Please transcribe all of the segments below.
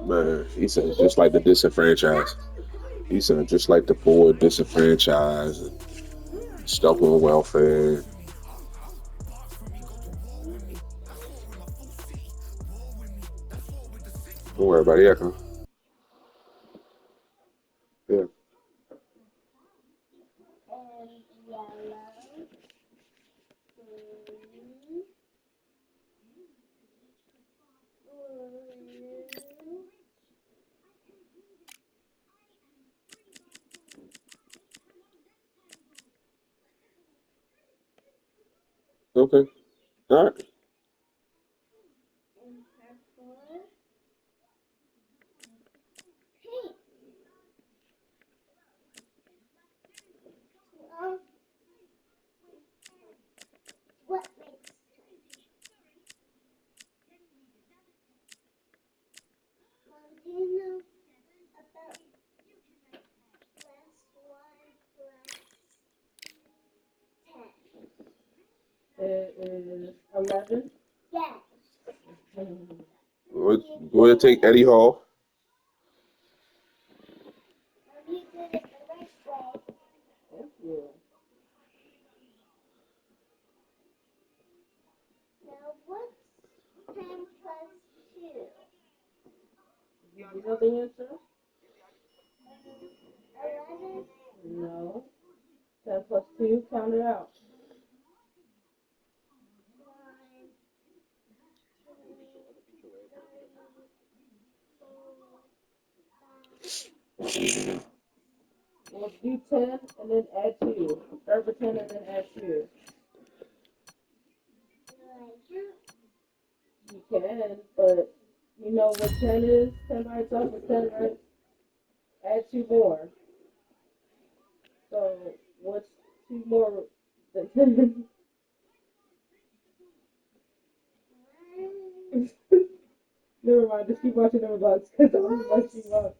Man, he said just like the disenfranchised. He said just like the poor, disenfranchised, and stuck on welfare. Don't worry about it. Yeah, yeah. Okay. All right. It is 11. Go ahead and take Eddie Hall. Thank you. You know the answer? No. 10 plus 2, count it out. Well, do 10 and then add 2. Start with 10 and then add 2. You can, but you know what 10 is? 10 by itself is 10, right? Add 2 more. So, what's 2 more than 10? Never mind, just keep watching number bugs, because I'm watching bugs.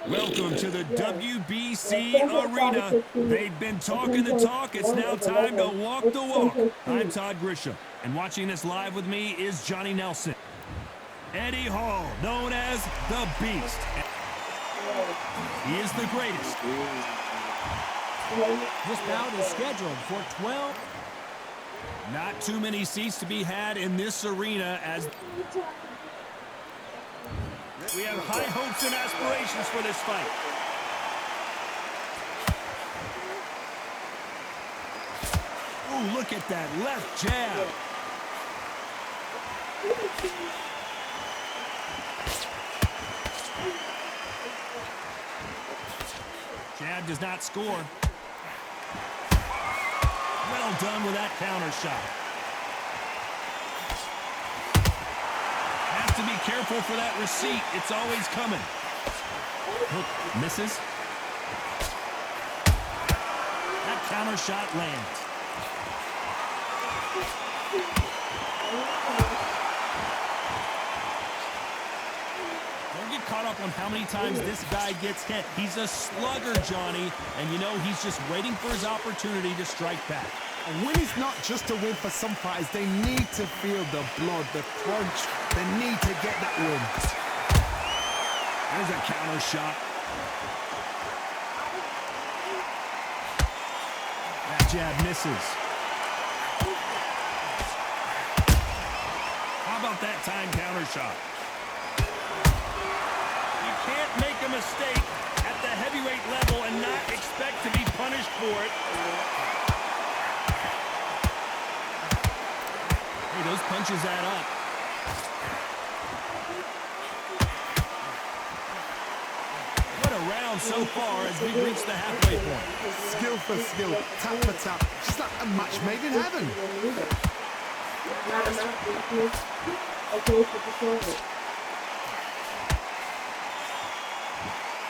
Welcome to the Yeah. Yeah, WBC 10 plus 5 is Arena. 15, They've been and talking 10 the plus talk. It's 1 now is time to 11. walk the What's 10 walk. plus I'm 2? Todd Grisham, and watching this live with me is Johnny Nelson. Eddie Hall, known as the Beast. He is the greatest. This bout is scheduled for 12. Not too many seats to be had in this arena as we have high hopes and aspirations for this fight. Ooh, look at that left jab. Jab does not score. Well done with that counter shot. Has to be careful for that receipt. It's always coming. Hook misses. That counter shot lands. Don't get caught up on how many times this guy gets hit. He's a slugger, Johnny, and you know he's just waiting for his opportunity to strike back. A win is not just a win for some fighters. They need to feel the blood, the crunch. They need to get that win. There's a counter shot. That jab misses. How about that time counter shot? You can't make a mistake at the heavyweight level and not expect to be punished for it. Hey, those punches add up. What a round so far as we reach the halfway point. Skill for skill, tap for tap. Just like a match made in heaven. Not enough. Okay, for the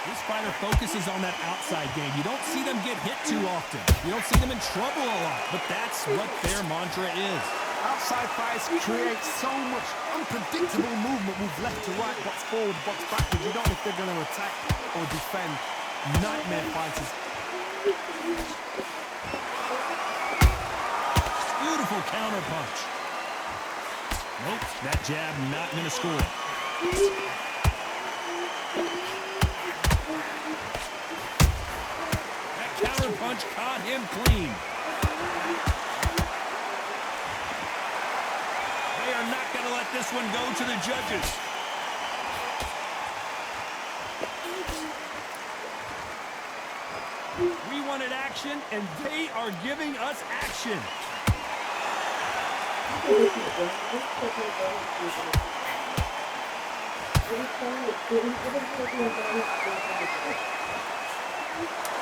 This fighter focuses on that outside game. You don't see them get hit too often. You don't see them in trouble a lot, but that's what their mantra is. Outside fights create so much unpredictable movement. Move left to right, box forward, box backwards. You don't know if they're going to attack or defend. nightmare fighters. Beautiful counter punch. Nope, that jab not going to score. That counter punch caught him clean. They are not going to let this one go to the judges. We wanted action, and they are giving us action.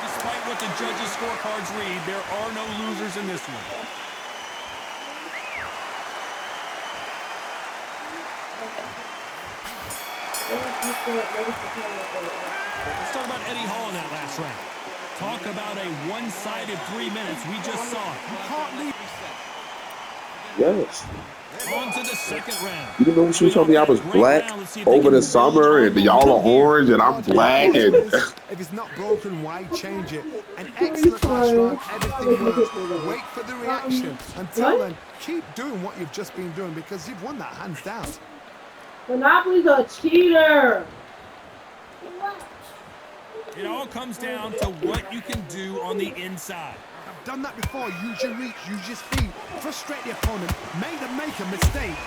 Despite what the judges' scorecards read, there are no losers in this one. Let's talk about Eddie Hall in that last round. Talk about a one-sided 3 minutes. We just saw it. You can't leave. Yes. On to the second round. You know, she told me I was black over the summer, and y'all are orange, and I'm black. And If it's not broken, why change it? An excellent last round, everything works. Wait for the reaction. Until then, keep doing what you've just been doing because you've won that hands down. Monopoly's a cheater. It all comes down to what you can do on the inside. I've done that before. Use your reach, use your speed. Frustrate the opponent. Make them make a mistake.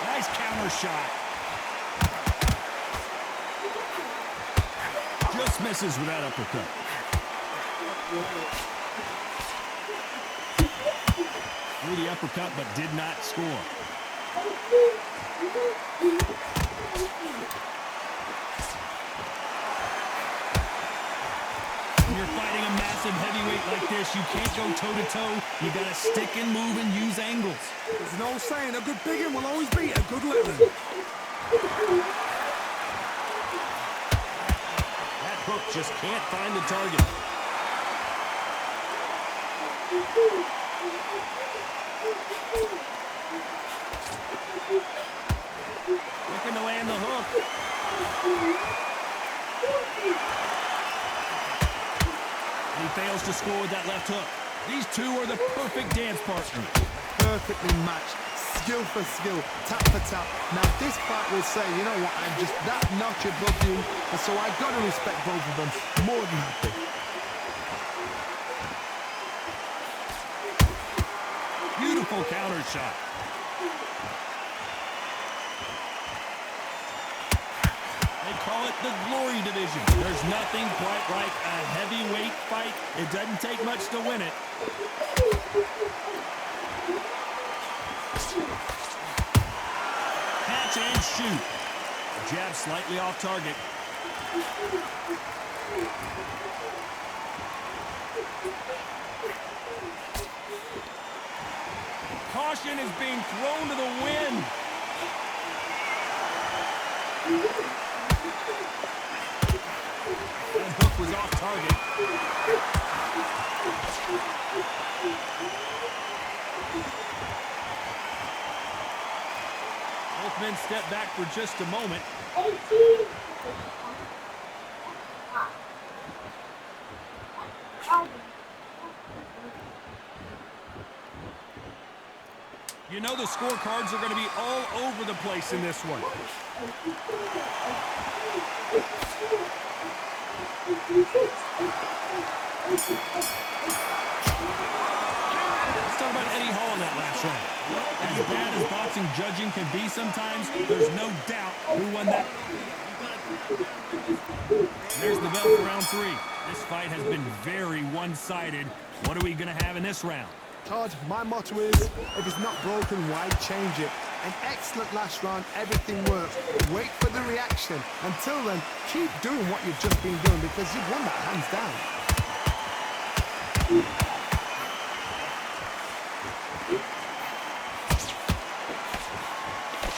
Nice counter shot. Just misses with that uppercut. Threw the uppercut but did not score. When you're fighting a massive heavyweight like this, you can't go toe-to-toe. You gotta stick and move and use angles. There's no saying a good big one will always beat a good little one. That hook just can't find the target. Looking to land the hook. And he fails to score with that left hook. These two are the perfect dance partners. Perfectly matched. Skill for skill, tap for tap. Now this fight will say, you know what, I'm just that notch above you, and so I got to respect both of them more than happy. Beautiful counter shot. They call it the Glory Division. There's nothing quite like a heavyweight fight. It doesn't take much to win it. Catch and shoot. Jab slightly off target. Caution is being thrown to the wind. That hook was off target. Both men step back for just a moment. You know the scorecards are going to be all over the place in this one. Let's talk about Eddie Hall in that last round. As bad as boxing judging can be sometimes, there's no doubt who won that. There's the bell for round 3. This fight has been very one-sided. What are we going to have in this round? Todd, my motto is, if it's not broken, why change it? An excellent last round, everything works. Wait for the reaction. Until then, keep doing what you've just been doing because you've won that hands down.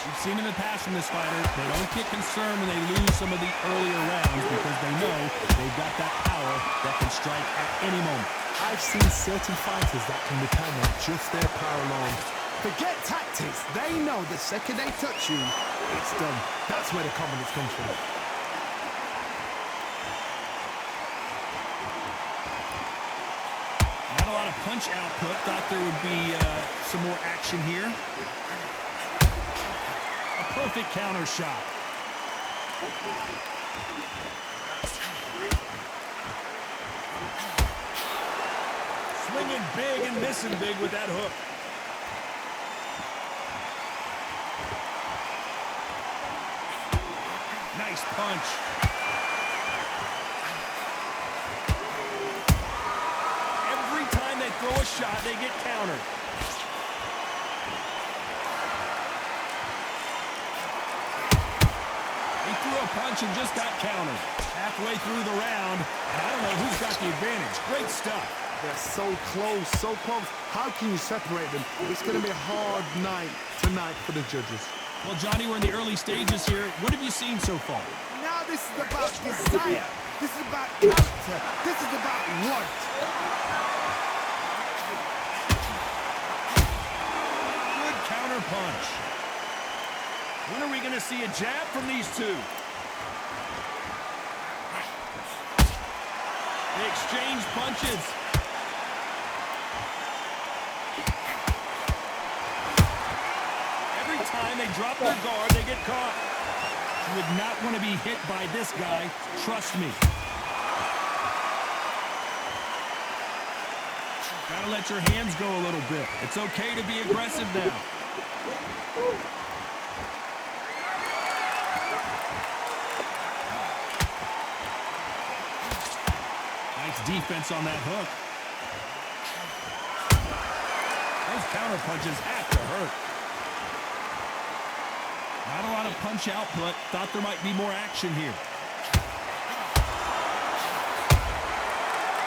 We've seen in the past from this fighter, they don't get concerned when they lose some of the earlier rounds because they know they've got that power that can strike at any moment. I've seen certain fighters that can depend on just their power alone. Forget tactics. They know the second they touch you, it's done. That's where the confidence comes from. Not a lot of punch output. Thought there would be some more action here. A perfect counter shot. Swinging big and missing big with that hook. Nice punch. Every time they throw a shot, they get countered. He threw a punch and just got countered. Halfway through the round, and I don't know who's got the advantage. Great stuff. They're so close, so close. How can you separate them? It's going to be a hard night tonight for the judges. Well, Johnny, we're in the early stages here. What have you seen so far? Now this is about desire. This is about character. This is about want. Good counter punch. When are we going to see a jab from these two? They exchange punches. Every time they drop their guard, they get caught. You would not want to be hit by this guy. Trust me. Gotta let your hands go a little bit. It's okay to be aggressive now. Nice defense on that hook. Those counter punches have to hurt. Not a lot of punch output. Thought there might be more action here.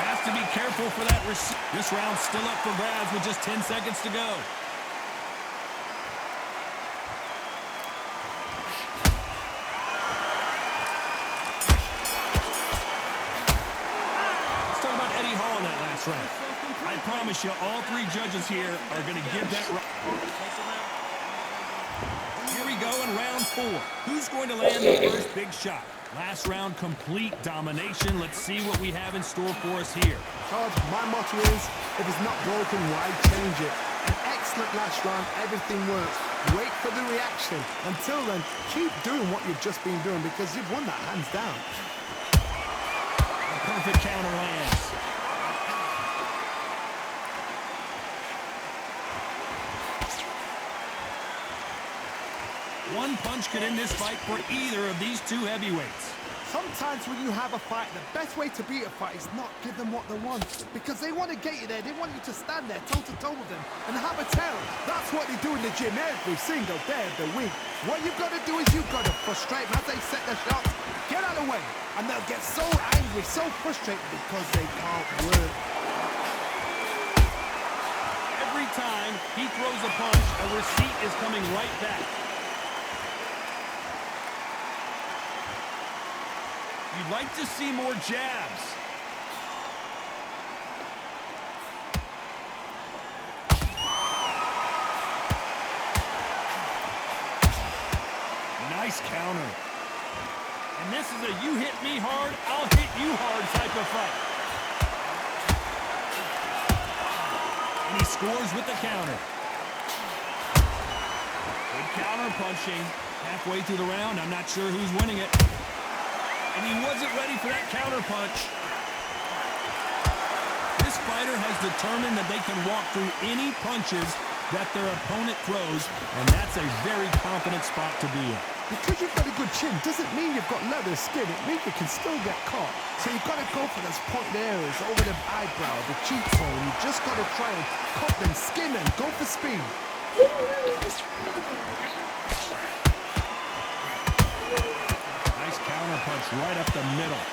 Has to be careful for that. This round's still up for grabs with just 10 seconds to go. Let's talk about Eddie Hall in that last round. I promise you, all three judges here are going to give that round. Here we go in round 4. Who's going to land the first big shot? Last round, complete domination. Let's see what we have in store for us here. Todd, my motto is, if it's not broken, why change it? An excellent last round, everything works. Wait for the reaction. Until then, keep doing what you've just been doing because you've won that hands down. A perfect counter lands. One punch could end this fight for either of these two heavyweights. Sometimes when you have a fight, the best way to beat a fight is not give them what they want. Because they want to get you there. They want you to stand there toe-to-toe with them and have a tell. That's what they do in the gym every single day of the week. What you've got to do is you've got to frustrate them as they set their shots. Get out of the way. And they'll get so angry, so frustrated because they can't work. Every time he throws a punch, a receipt is coming right back. You'd like to see more jabs. Nice counter. And this is a you hit me hard, I'll hit you hard type of fight. And he scores with the counter. Good counter punching. Halfway through the round, I'm not sure who's winning it. And he wasn't ready for that counter punch. This fighter has determined that they can walk through any punches that their opponent throws, and that's a very confident spot to be in. Because you've got a good chin doesn't mean you've got leather skin. It means you can still get caught. So you've got to go for those pointed areas over the eyebrow, the cheekbone. You've just got to try and cut them, skin them, go for speed. Counter punch right up the middle.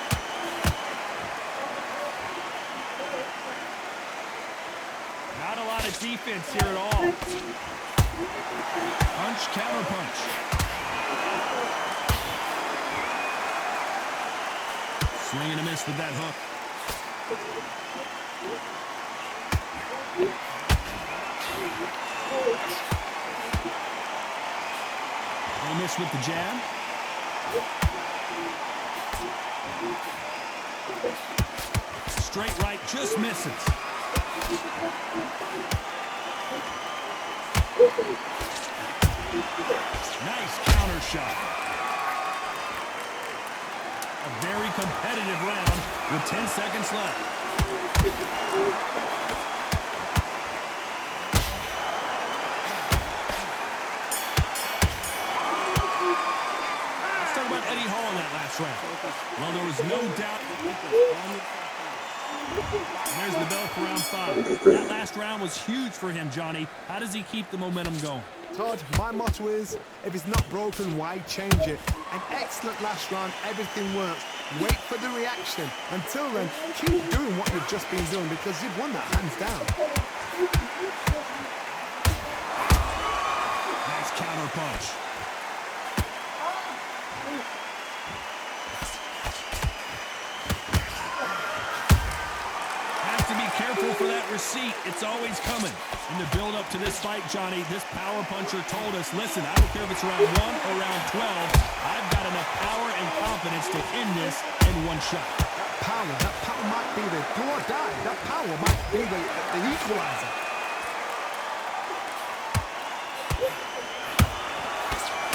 Not a lot of defense here at all. Punch, counter punch. Swing and a miss with that hook. They miss with the jab. Straight right, just misses. Nice counter shot. A very competitive round with 10 seconds left. Let's talk about Eddie Hall in that last round. Well, there was no doubt. And there's the bell for round 5. That last round was huge for him, Johnny. How does he keep the momentum going? Todd, my motto is, if it's not broken, why change it? An excellent last round, everything works. Wait for the reaction. Until then, keep doing what you've just been doing because you've won that hands down. Nice counter punch. Have to be careful for that receipt. It's always coming. In the build-up to this fight, Johnny, this power puncher told us, listen, I don't care if it's round 1 or round 12, I've got enough power and confidence to end this in one shot. That power might be the do or die. That power might be the equalizer.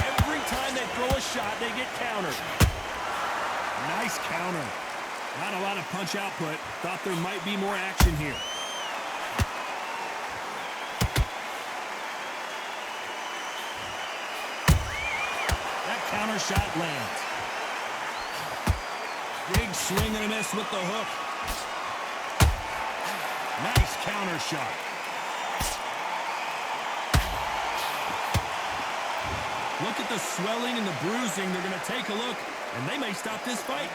Every time they throw a shot, they get countered. Nice counter. Not a lot of punch output. Thought there might be more action here. Counter shot lands. Big swing and a miss with the hook. Nice counter shot. Look at the swelling and the bruising. They're going to take a look, and they may stop this fight.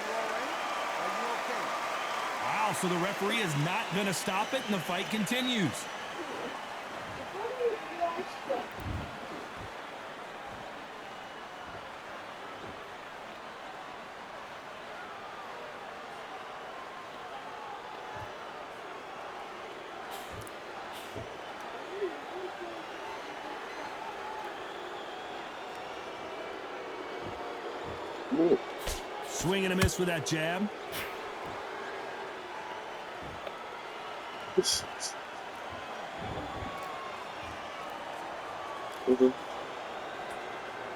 Wow, so the referee is not going to stop it, and the fight continues. Swing and a miss with that jab. This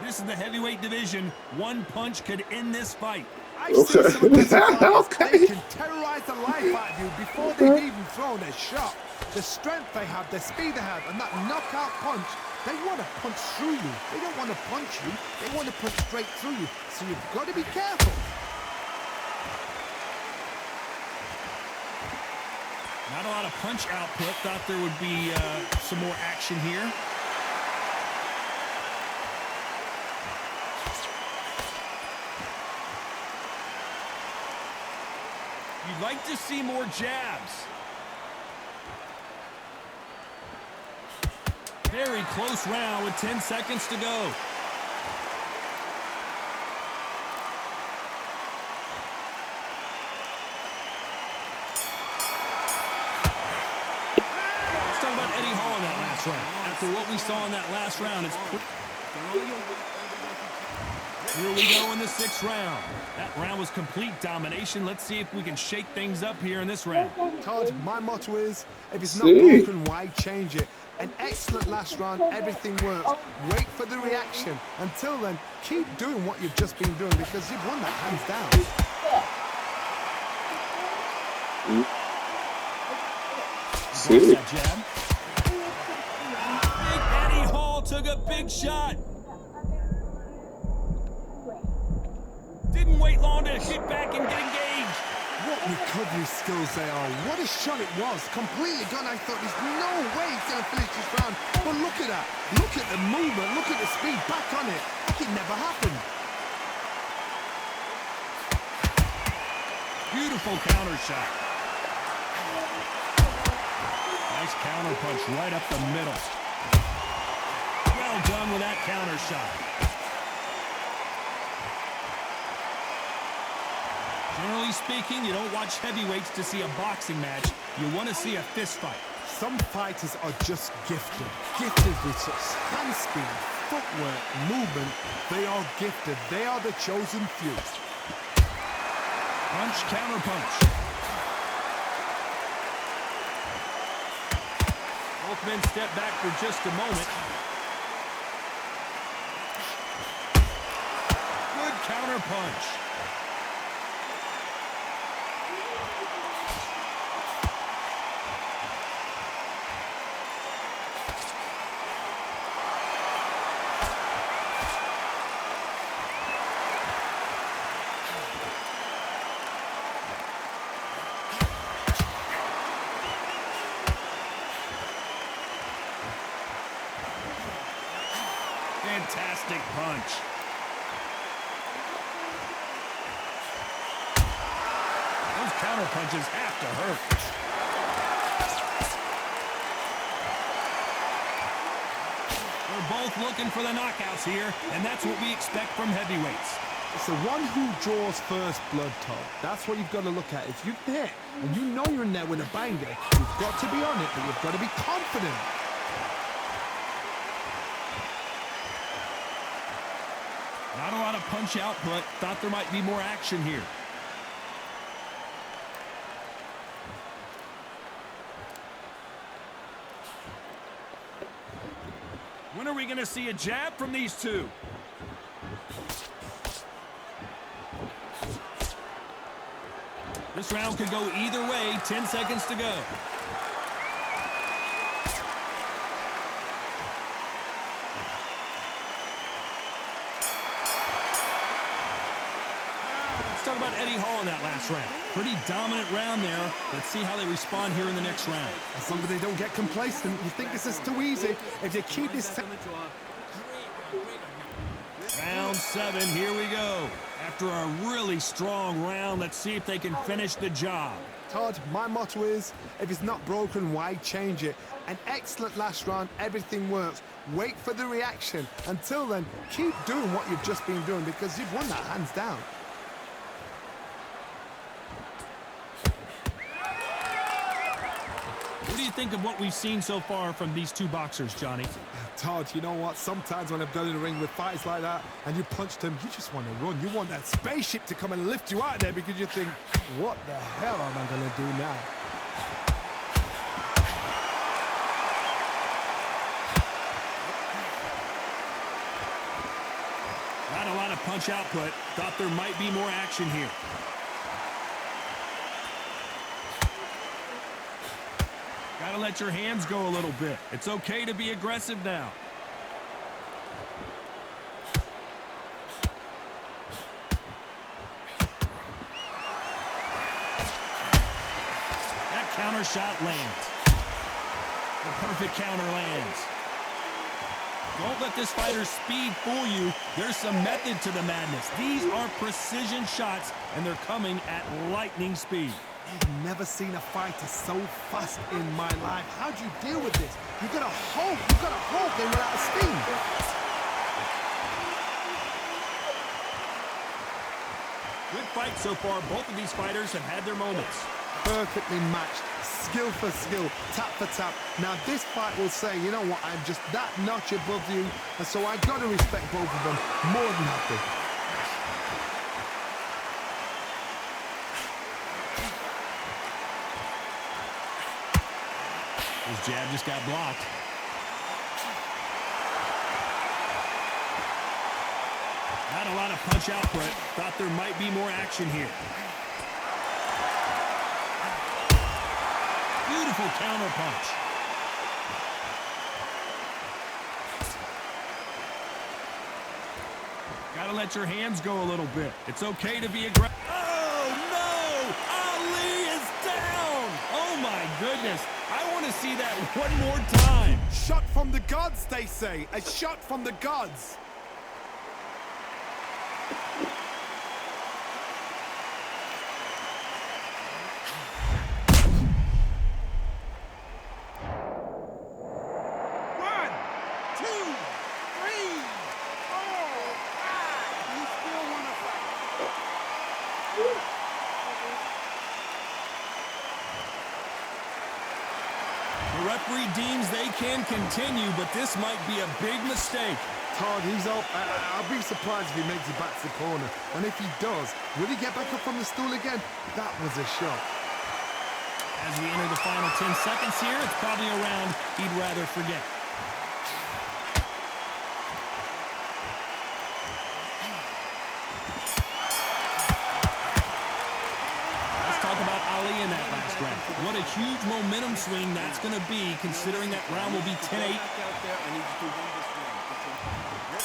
is the heavyweight division. One punch could end this fight. I've seen some of these guys, they can terrorize the life out of you before they've even thrown a shot. The strength they have, the speed they have, and that knockout punch, they want to punch through you. They don't want to punch you. They want to punch straight through you. So you've got to be careful. Not a lot of punch output. Thought there would be some more action here. You'd like to see more jabs. Very close round with 10 seconds to go. Let's talk about Eddie Hall in that last round. After what we saw in that last round, it's here we go in the 6th round. That round was complete domination. Let's see if we can shake things up here in this round. Todd, my motto is, if it's not broken, why change it? An excellent last round, everything works. Wait for the reaction. Until then, keep doing what you've just been doing because you've won that hands down. That jab. Big Eddie Hall took a big shot. Didn't wait long to hit back and get engaged. What recovery skills they are. What a shot it was. Completely gone. I thought there's no way he's going to finish this round. But look at that. Look at the movement. Look at the speed. Back on it. Like it never happened. Beautiful counter shot. Nice counter punch right up the middle. Well done with that counter shot. Generally speaking, you don't watch heavyweights to see a boxing match. You want to see a fist fight. Some fighters are just gifted. Gifted with such hand speed, footwork, movement, they are gifted. They are the chosen few. Punch, counter punch. Both men step back for just a moment. Good counter punch. Fantastic punch. Those counter punches have to hurt. They're both looking for the knockouts here, and that's what we expect from heavyweights. It's the one who draws first blood, Todd. That's what you've got to look at. If you're there and you know you're in there with a banger, you've got to be on it, but you've got to be confident. Not a lot of punch output. Thought there might be more action here. When are we going to see a jab from these two? This round could go either way. 10 seconds to go. Let's talk about Eddie Hall in that last round. Pretty dominant round there. Let's see how they respond here in the next round. As long as they don't get complacent, you think this is too easy. If you keep this... Round 7, here we go. After a really strong round, let's see if they can finish the job. Todd, my motto is, if it's not broken, why change it? An excellent last round, everything works. Wait for the reaction. Until then, keep doing what you've just been doing because you've won that hands down. What do you think of what we've seen so far from these two boxers, Johnny? Todd, you know what? Sometimes when I've done in the ring with fights like that and you punched him, you just want to run. You want that spaceship to come and lift you out of there because you think, what the hell am I going to do now? Not a lot of punch output. Thought there might be more action here. Gotta let your hands go a little bit. It's okay to be aggressive now. That counter shot lands. The perfect counter lands. Don't let this fighter's speed fool you. There's some method to the madness. These are precision shots, and they're coming at lightning speed. I've never seen a fighter so fast in my life. How do you deal with this? You've got to hold them without a steam. Good fight so far. Both of these fighters have had their moments. Perfectly matched, skill for skill, tap for tap. Now this fight will say, you know what, I'm just that notch above you, and so I got to respect both of them more than happy. His jab just got blocked. Not a lot of punch output. Thought there might be more action here. Beautiful counter punch. Gotta let your hands go a little bit. It's okay to be aggressive. Oh, no! Ali is down! Oh, my goodness. I want to see that one more time. Shot from the gods, they say. A shot from the gods. The referee deems they can continue, but this might be a big mistake. Todd, he's up. I'll be surprised if he makes it back to the corner. And if he does, will he get back up from the stool again? That was a shot. As we enter the final 10 seconds here, it's probably a round he'd rather forget. Let's talk about Ali in that last round. What a huge momentum swing that's going to be, considering that round will be 10-8.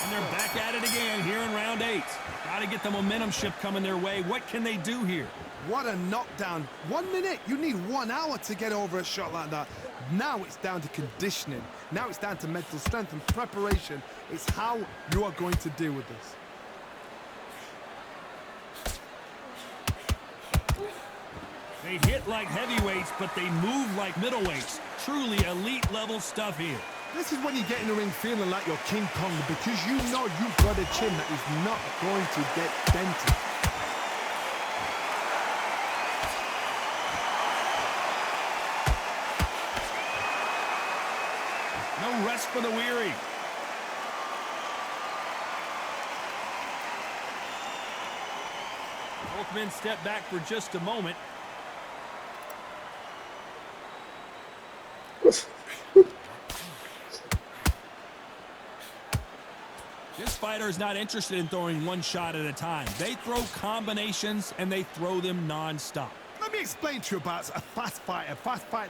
And they're back at it again here in round 8. Got to get the momentum shift coming their way. What can they do here? What a knockdown. 1 minute. You need 1 hour to get over a shot like that. Now it's down to conditioning. Now it's down to mental strength and preparation. It's how you are going to deal with this. They hit like heavyweights, but they move like middleweights. Truly elite level stuff here. This is when you get in the ring feeling like you're King Kong, because you know you've got a chin that is not going to get dented. No rest for the weary. Both men step back for just a moment. This fighter is not interested in throwing one shot at a time. They throw combinations, and they throw them non-stop. Let me explain to you about a fast fighter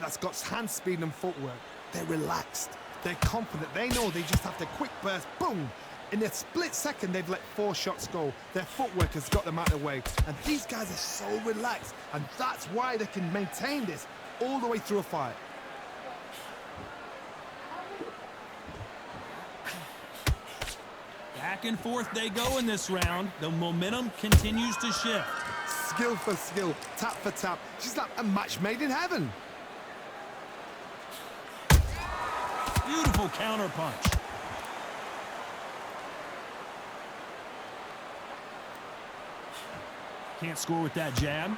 that's got hand speed and footwork. They're relaxed. They're confident. They know they just have to quick burst, boom. In a split second, they've let 4 shots go. Their footwork has got them out of the way. And these guys are so relaxed. And that's why they can maintain this all the way through a fight. Back and forth they go in this round. The momentum continues to shift. Skill for skill, tap for tap. She's like a match made in heaven. Beautiful counter punch. Can't score with that jab.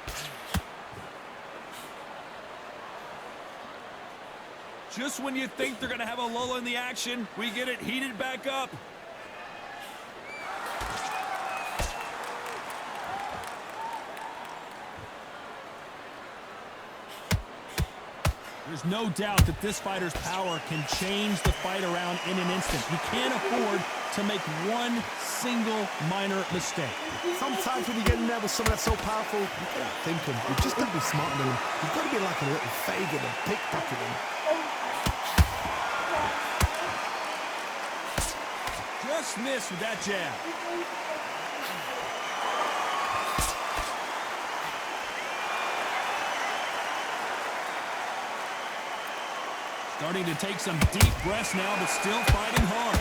Just when you think they're going to have a lull in the action, we get it heated back up. There's no doubt that this fighter's power can change the fight around in an instant. You can't afford to make one single minor mistake. Sometimes when you get in there with someone that's so powerful, you can't think him. You just got to be smart with him. You've got to be like a little Fagin and pickpocket him. Just missed with that jab. Starting to take some deep breaths now, but still fighting hard.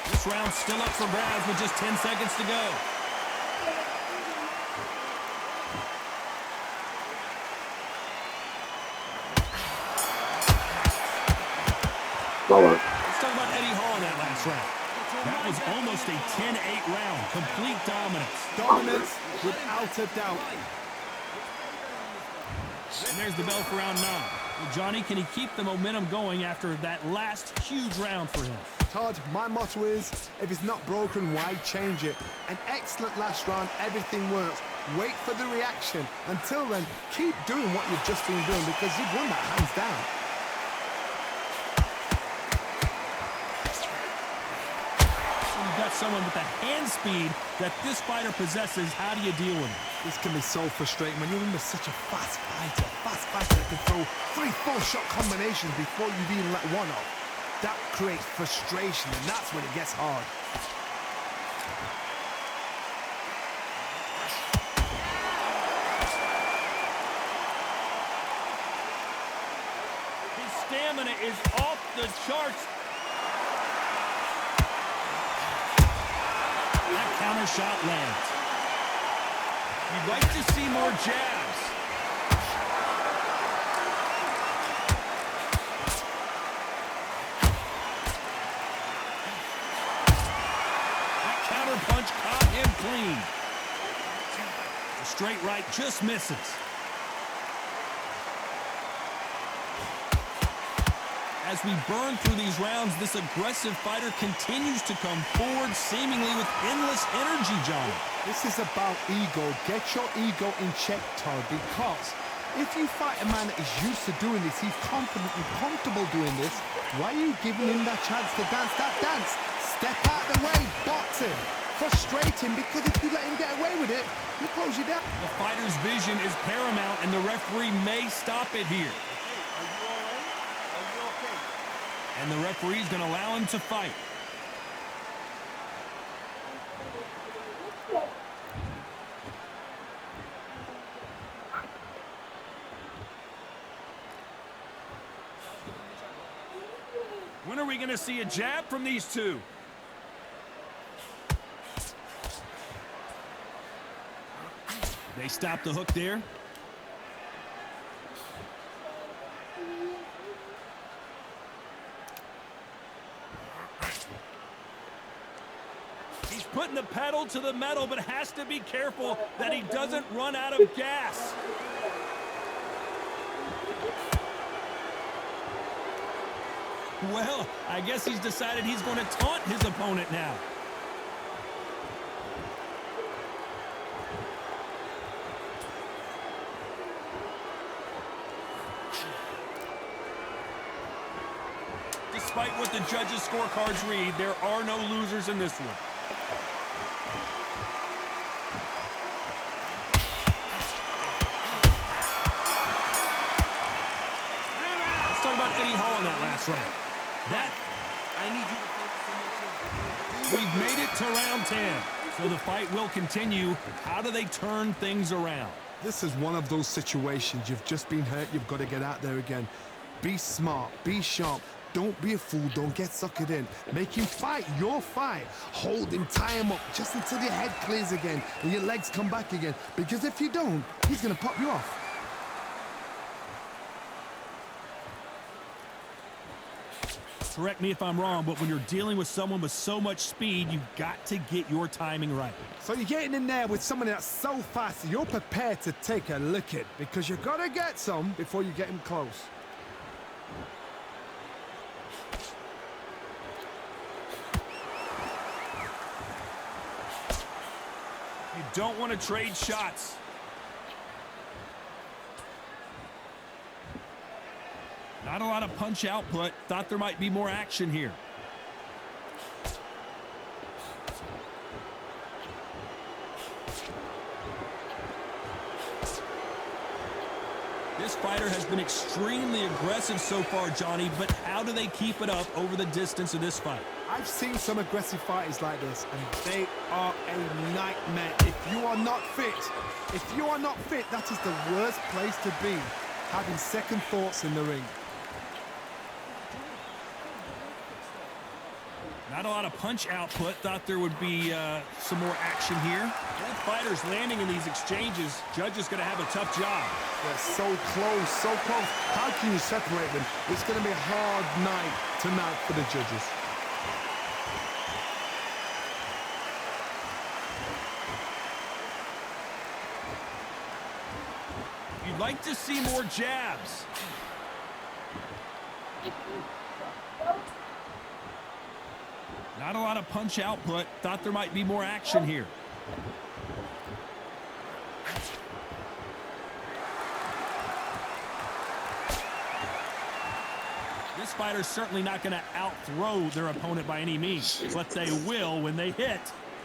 This round's still up for grabs with just 10 seconds to go. Let's talk about Eddie Hall in that last round. That was almost a 10-8 round. Complete dominance. Dominance without a doubt. And there's the bell for round 9. Well, Johnny, can he keep the momentum going after that last huge round for him? Todd, my motto is, if it's not broken, why change it? An excellent last round, everything works. Wait for the reaction. Until then, keep doing what you've just been doing, because you've won that hands down. You've got someone with the hand speed that this fighter possesses. How do you deal with it? This can be so frustrating when you're in with such a fast fighter that can throw 3-4 shot combinations before you've even let one off. That creates frustration, and that's when it gets hard. His stamina is off the charts. That counter shot lands. You'd like to see more jabs. That counter punch caught him clean. The straight right just misses. As we burn through these rounds, this aggressive fighter continues to come forward, seemingly with endless energy, Johnny. This is about ego. Get your ego in check, Todd, because if you fight a man that is used to doing this, he's confident and comfortable doing this, why are you giving him that chance to dance that dance? Step out the way, box him, frustrate him, because if you let him get away with it, he'll close you down. The fighter's vision is paramount, and the referee may stop it here. And the referee's going to allow him to fight. When are we going to see a jab from these two? They stop the hook there. He's putting the pedal to the metal, but has to be careful that he doesn't run out of gas. Well, I guess he's decided he's going to taunt his opponent now. Despite what the judges' scorecards read, there are no losers in this one. Let's talk about Eddie Hall in that last round. We've made it to round 10, so the fight will continue. How do they turn things around? This is one of those situations. You've just been hurt. You've got to get out there again. Be smart. Be sharp. Don't be a fool. Don't get suckered in. Make him fight your fight. Hold him, tie him up just until your head clears again and your legs come back again. Because if you don't, he's going to pop you off. Correct me if I'm wrong, but when you're dealing with someone with so much speed, you've got to get your timing right. So you're getting in there with someone that's so fast, you're prepared to take a licking because you got to get some before you get him close. You don't want to trade shots. Not a lot of punch output. Thought there might be more action here. This fighter has been extremely aggressive so far, Johnny, but how do they keep it up over the distance of this fight? I've seen some aggressive fighters like this, and they are a nightmare. If you are not fit, that is the worst place to be, having second thoughts in the ring. Not a lot of punch output. Thought there would be some more action here. Both fighters landing in these exchanges. Judge is going to have a tough job. They're so close, so close. How can you separate them? It's going to be a hard night tonight for the judges. You'd like to see more jabs. Not a lot of punch output. Thought there might be more action here. This fighter's certainly not going to out-throw their opponent by any means, but they will, when they hit,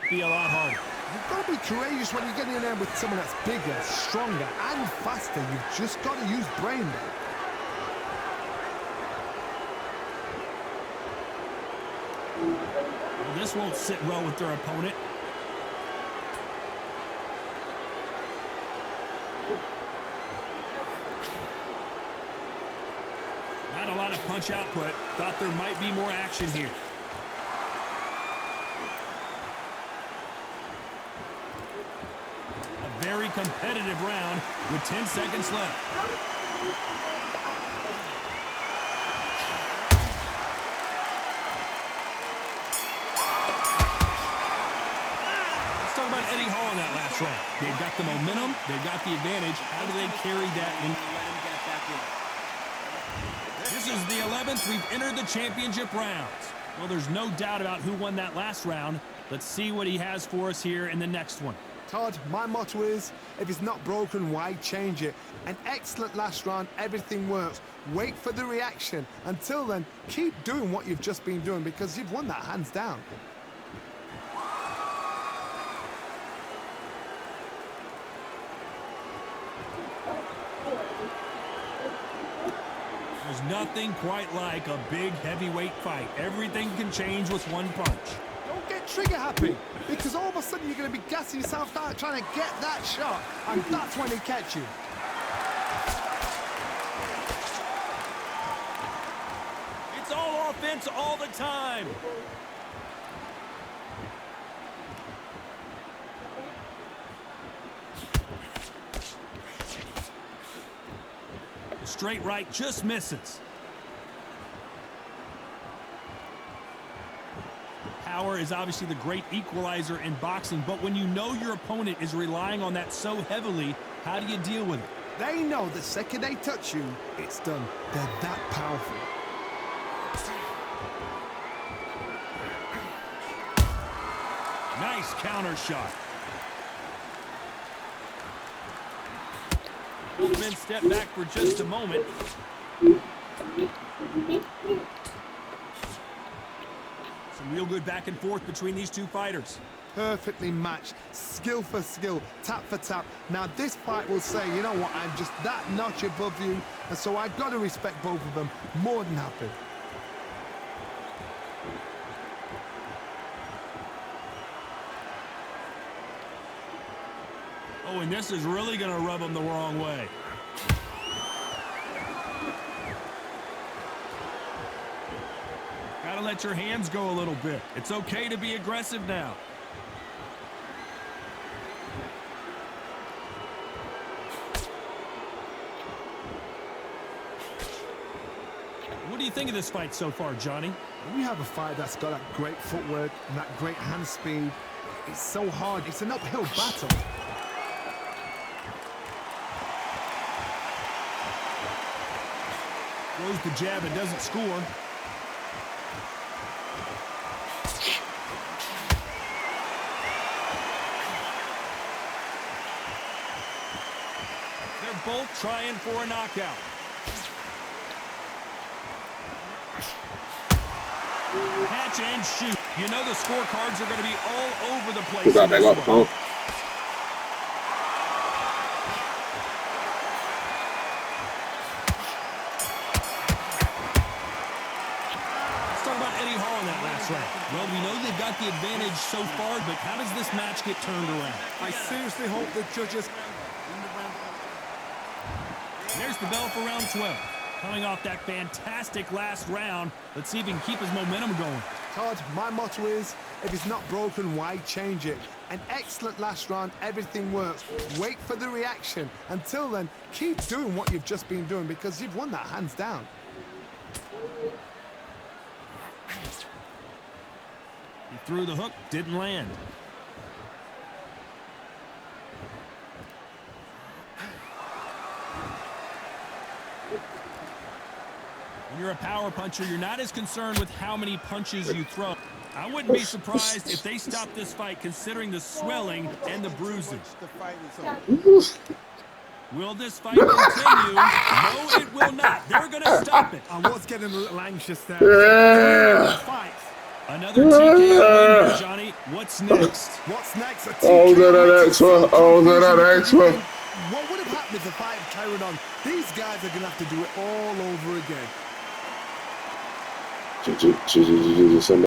be a lot harder. You've got to be courageous when you're getting in there with someone that's bigger, stronger, and faster. You've just got to use brain there. Well, this won't sit well with their opponent. Not a lot of punch output. Thought there might be more action here. A very competitive round with 10 seconds left. Let's talk about Eddie Hall in that last round. They've got the momentum. They've got the advantage. How do they carry that in? This is the 7th, we've entered the championship rounds. Well, there's no doubt about who won that last round. Let's see what he has for us here in the next one. Todd, my motto is, if it's not broken, why change it? An excellent last round, everything works. Wait for the reaction. Until then, keep doing what you've just been doing because you've won that hands down. There's nothing quite like a big heavyweight fight. Everything can change with one punch. Don't get trigger happy, because all of a sudden you're going to be gassing yourself out trying to get that shot, and that's when they catch you. It's all offense all the time. The straight right just misses. Power is obviously the great equalizer in boxing, but when you know your opponent is relying on that so heavily, how do you deal with it? They know the second they touch you, it's done. They're that powerful. Nice counter shot. Both men step back for just a moment. Some real good back and forth between these two fighters. Perfectly matched, skill for skill, tap for tap. Now this fight will say, you know what, I'm just that notch above you, and so I've got to respect both of them. More than happy. Oh, and this is really going to rub him the wrong way. Gotta let your hands go a little bit. It's okay to be aggressive now. What do you think of this fight so far, Johnny? When you have a fight that's got that great footwork and that great hand speed, it's so hard. It's an uphill battle. Throws the jab and doesn't score. They're both trying for a knockout. Catch and shoot. You know the scorecards are going to be all over the place. Got back off the phone. Let's talk about Eddie Hall in that last round. Well, we know they've got the advantage so far, but how does this match get turned around? I seriously hope the judges... There's the bell for round 12. Coming off that fantastic last round, let's see if he can keep his momentum going. Todd, my motto is, if it's not broken, why change it? An excellent last round, everything works. Wait for the reaction. Until then, keep doing what you've just been doing because you've won that hands down. He threw the hook, didn't land. When you're a power puncher, you're not as concerned with how many punches you throw. I wouldn't be surprised if they stop this fight considering the swelling and the bruising. Will this fight continue? No, it will not. They're going to stop it. I was getting a little anxious there. Yeah. Fight. Another TKO win for Johnny. What's next? What's next? Oh, that extra. Oh, that extra. What would have happened if the fight had carried on? These guys are going to have to do it all over again.